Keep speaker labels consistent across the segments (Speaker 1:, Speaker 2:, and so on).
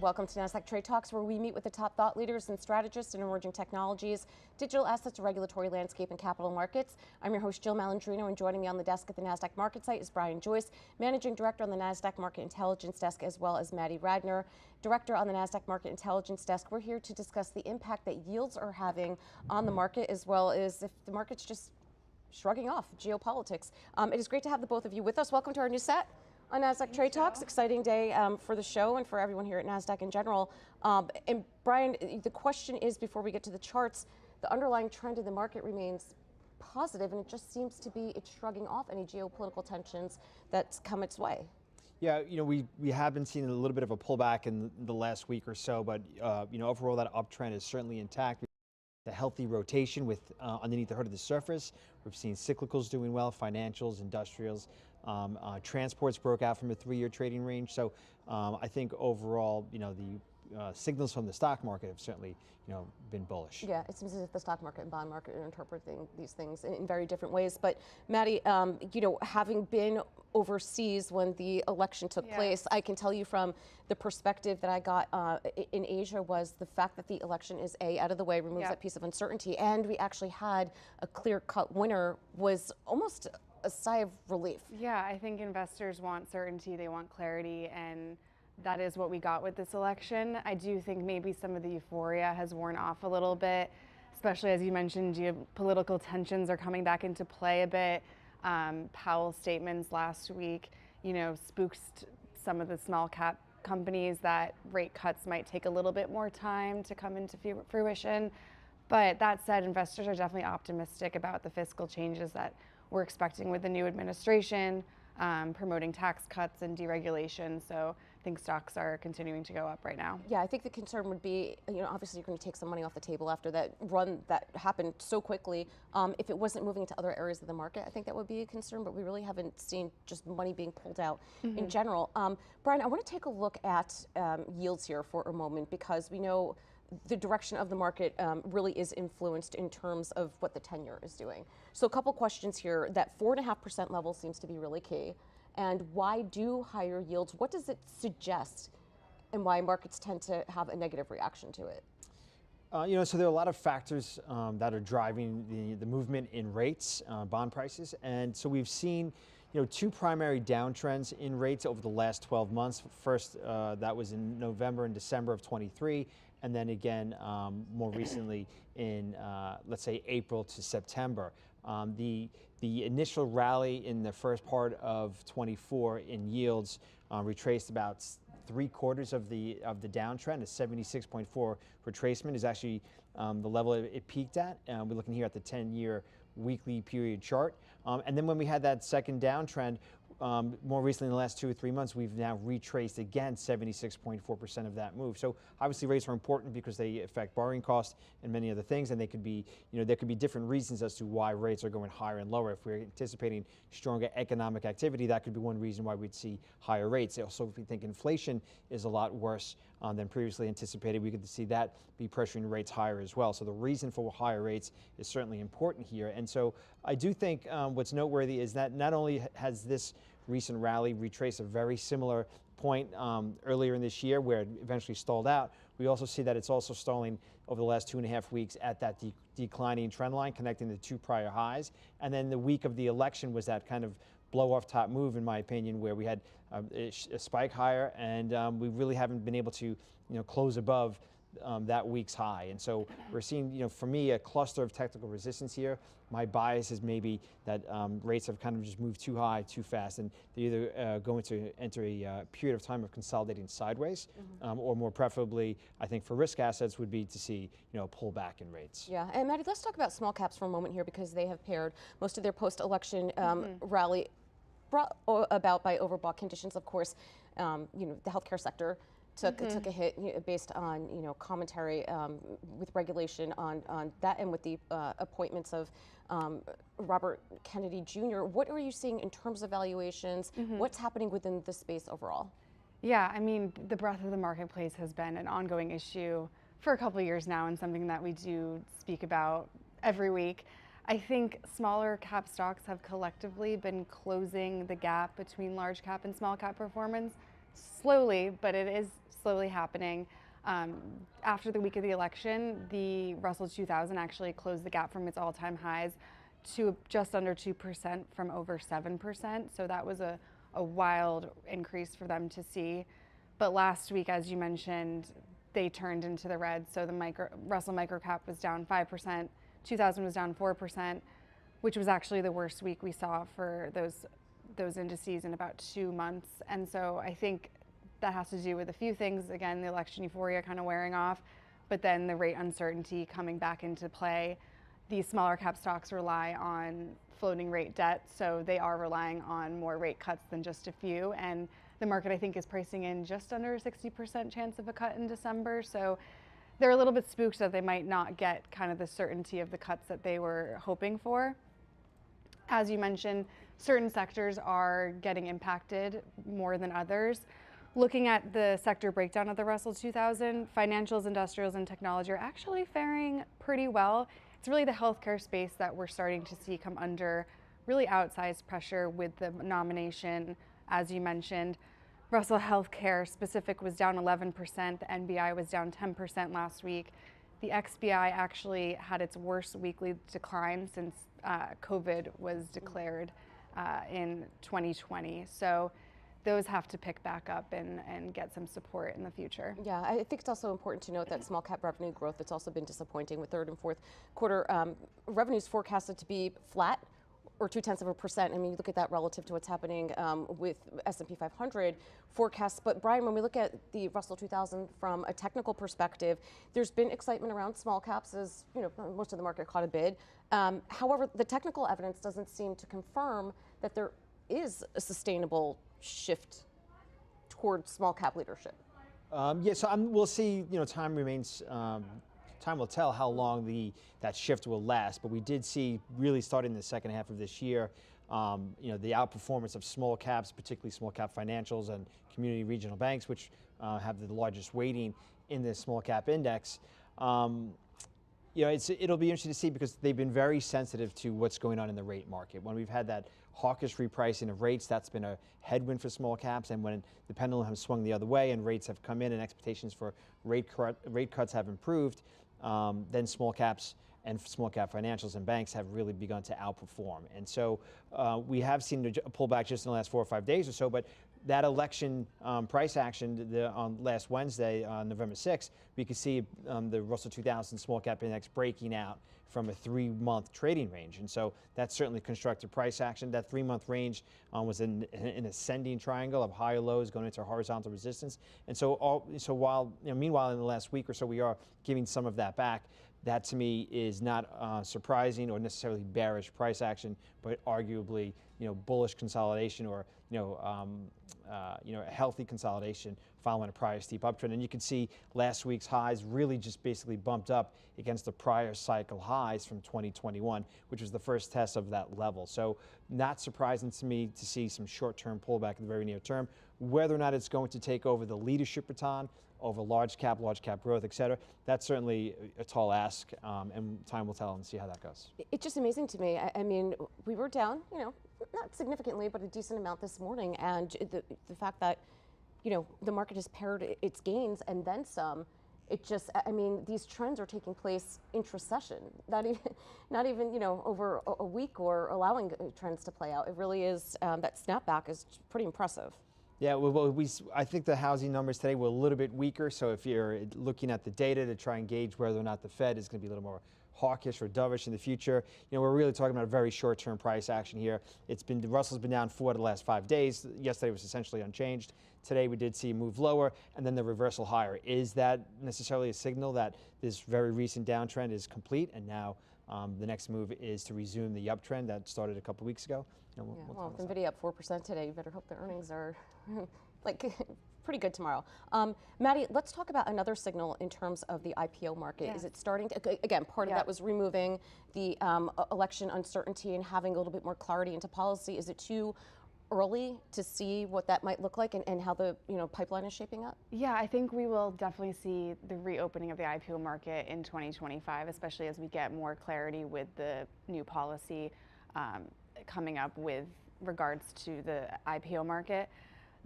Speaker 1: Welcome to Nasdaq Trade Talks, where we meet with the top thought leaders and strategists in emerging technologies, digital assets, regulatory landscape, and capital markets. I'm your host, Jill Malandrino, and joining me on the desk at the Nasdaq Market site is Joyce, Managing Director on the Nasdaq Market Intelligence Desk, as well as Maddie, Radner, Director on the Nasdaq Market Intelligence Desk. We're here to discuss the impact that yields are having on the market, as well as if the market's just shrugging off geopolitics. It is great to have the both of you with us. Welcome to our new set on Nasdaq Trade Talks. Exciting day for the show and for everyone here at Nasdaq in general. And Brian, the question is, before we get to the charts, the underlying trend in the market remains positive, and it just seems to be it's shrugging off any geopolitical tensions that's come its way.
Speaker 2: Yeah, we have been seeing a little bit of a pullback in the last week or so, but overall that uptrend is certainly intact. The healthy rotation with underneath the hood of the surface. We've seen cyclicals doing well, financials, industrials. Transports broke out from a 3-year trading range. So I think overall, the signals from the stock market have certainly, been bullish.
Speaker 1: Yeah, it seems as if the stock market and bond market are interpreting these things in very different ways. But Maddie, having been overseas when the election took place, I can tell you from the perspective that I got in Asia was the fact that the election is out of the way, removes that piece of uncertainty, and we actually had a clear-cut winner was almost a sigh of relief.
Speaker 3: Yeah, I think investors want certainty, they want clarity, and that is what we got with this election. I do think maybe some of the euphoria has worn off a little bit, especially as you mentioned, geopolitical tensions are coming back into play a bit. Powell's statements last week, spooked some of the small cap companies that rate cuts might take a little bit more time to come into fruition. But that said, investors are definitely optimistic about the fiscal changes that we're expecting with the new administration, promoting tax cuts and deregulation. So I think stocks are continuing to go up right now.
Speaker 1: Yeah, I think the concern would be, obviously you're going to take some money off the table after that run that happened so quickly. If it wasn't moving to other areas of the market, I think that would be a concern, but we really haven't seen just money being pulled out in general. Brian, I want to take a look at yields here for a moment, because we know the direction of the market really is influenced in terms of what the 10-year is doing. So a couple questions here. That 4.5% level seems to be really key. And why do higher yields? What does it suggest, and why markets tend to have a negative reaction to it?
Speaker 2: So there are a lot of factors that are driving the movement in rates, bond prices. And so we've seen two primary downtrends in rates over the last 12 months. First, that was in November and December of 23. And then again, more recently in, let's say, April to September. The initial rally in the first part of 24 in yields retraced about 3/4 of the downtrend. A 76.4 retracement is actually the level it peaked at. We're looking here at the 10-year weekly period chart. And then when we had that second downtrend, more recently in the last 2 or 3 months, we've now retraced again 76.4% of that move. So obviously rates are important because they affect borrowing costs and many other things, and they could be, there could be different reasons as to why rates are going higher and lower. If we're anticipating stronger economic activity, that could be one reason why we'd see higher rates. Also, if we think inflation is a lot worse than previously anticipated, we could see that be pressuring rates higher as well. So the reason for higher rates is certainly important here. And so I do think what's noteworthy is that not only has this recent rally retraced a very similar point earlier in this year where it eventually stalled out, we also see that it's also stalling over the last 2.5 weeks at that declining trend line connecting the two prior highs. And then the week of the election was that kind of blow off top move, in my opinion, where we had a spike higher, and we really haven't been able to close above that week's high. And so we're seeing, for me, a cluster of technical resistance here. My bias is maybe that rates have kind of just moved too high, too fast, and they're either going to enter a period of time of consolidating sideways, or more preferably, I think for risk assets would be to see, a pullback in rates.
Speaker 1: Yeah, and Maddie, let's talk about small caps for a moment here, because they have paired most of their post-election rally brought about by overbought conditions. Of course, the healthcare sector took a hit based on commentary with regulation on that, and with the appointments of Robert Kennedy Jr. What are you seeing in terms of valuations? What's happening within the space overall?
Speaker 3: Yeah, I mean, the breadth of the marketplace has been an ongoing issue for a couple of years now, and something that we do speak about every week. I think smaller cap stocks have collectively been closing the gap between large cap and small cap performance slowly, but it is slowly happening. After the week of the election, the Russell 2000 actually closed the gap from its all-time highs to just under 2% from over 7%. So that was a wild increase for them to see. But last week, as you mentioned, they turned into the red. So the Russell Microcap was down 5%, 2000 was down 4%, which was actually the worst week we saw for those indices in about 2 months. And so I think that has to do with a few things. Again, the election euphoria kind of wearing off, but then the rate uncertainty coming back into play. These smaller cap stocks rely on floating rate debt, so they are relying on more rate cuts than just a few. And the market, I think, is pricing in just under a 60% chance of a cut in December. So they're a little bit spooked that they might not get kind of the certainty of the cuts that they were hoping for. As you mentioned, certain sectors are getting impacted more than others. Looking at the sector breakdown of the Russell 2000, financials, industrials, and technology are actually faring pretty well. It's really the healthcare space that we're starting to see come under really outsized pressure with the nomination, as you mentioned. Russell Healthcare specific was down 11%, the NBI was down 10% last week. The XBI actually had its worst weekly decline since COVID was declared in 2020. So those have to pick back up and get some support in the future.
Speaker 1: Yeah, I think it's also important to note that small cap revenue growth that's also been disappointing, with third and fourth quarter revenues forecasted to be flat or 0.2%. I mean, you look at that relative to what's happening with S&P 500 forecasts. But Brian, when we look at the Russell 2000 from a technical perspective, there's been excitement around small caps, as you know, most of the market caught a bid. However, the technical evidence doesn't seem to confirm that there is a sustainable shift toward small cap leadership.
Speaker 2: Yeah, so we'll see. You know, time will tell how long that shift will last. But we did see, really starting in the second half of this year, you know, the outperformance of small caps, particularly small cap financials and community regional banks, which have the largest weighting in the small cap index. You know, it'll be interesting to see, because they've been very sensitive to what's going on in the rate market. When we've had that hawkish repricing of rates, that's been a headwind for small caps. And when the pendulum has swung the other way and rates have come in and expectations for rate cuts have improved, then small caps and small cap financials and banks have really begun to outperform. And so we have seen a pullback just in the last 4 or 5 days or so, but that election price action on last Wednesday, on November 6th, we could see the Russell 2000 small cap index breaking out from a 3-month trading range. And so that's certainly constructive price action. That 3-month range was in an ascending triangle of higher lows going into horizontal resistance. And so while, you know, meanwhile, in the last week or so, we are giving some of that back. That to me is not surprising or necessarily bearish price action, but arguably, you know, bullish consolidation, or you know, a healthy consolidation following a prior steep uptrend. And you can see last week's highs really just basically bumped up against the prior cycle highs from 2021, which was the first test of that level. So not surprising to me to see some short-term pullback in the very near term. Whether or not it's going to take over the leadership baton over large cap growth, et cetera, that's certainly a tall ask, and time will tell and see how that goes.
Speaker 1: It's just amazing to me. I mean, we were down, you know, not significantly, but a decent amount this morning, and the fact that, you know, the market has paired its gains and then some. It just, I mean, these trends are taking place intra-session, not even, you know, over a week, or allowing trends to play out. It really is, that snapback is pretty impressive.
Speaker 2: Yeah, well, I think the housing numbers today were a little bit weaker. So if you're looking at the data to try and gauge whether or not the Fed is going to be a little more hawkish or dovish in the future, you know, we're really talking about a very short-term price action here. Russell's been down 4 of the last 5 days. Yesterday was essentially unchanged. Today we did see a move lower and then the reversal higher. Is that necessarily a signal that this very recent downtrend is complete, and now the next move is to resume the uptrend that started a couple weeks ago? You know,
Speaker 1: well, with NVIDIA up 4% today, you better hope the earnings are like pretty good tomorrow. Maddie, let's talk about another signal in terms of the IPO market. Is it starting to, again, part of that was removing the election uncertainty and having a little bit more clarity into policy. Is it too early to see what that might look like and how the pipeline is shaping up?
Speaker 3: Yeah, I think we will definitely see the reopening of the IPO market in 2025, especially as we get more clarity with the new policy coming up with regards to the IPO market.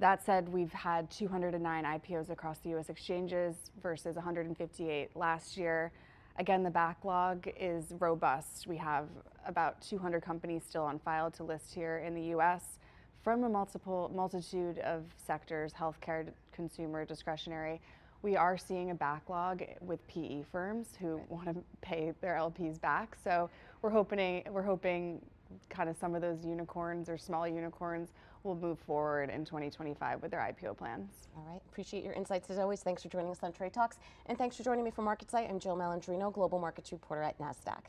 Speaker 3: That said, we've had 209 IPOs across the U.S. exchanges versus 158 last year. Again, the backlog is robust. We have about 200 companies still on file to list here in the U.S. from a multitude of sectors, healthcare, consumer, discretionary. We are seeing a backlog with PE firms who want to pay their LPs back. So we're hoping kind of some of those unicorns or small unicorns will move forward in 2025 with their IPO plans.
Speaker 1: All right, appreciate your insights as always. Thanks for joining us on Trade Talks, and thanks for joining me from MarketSite. I'm Jill Malandrino, Global Markets Reporter at Nasdaq.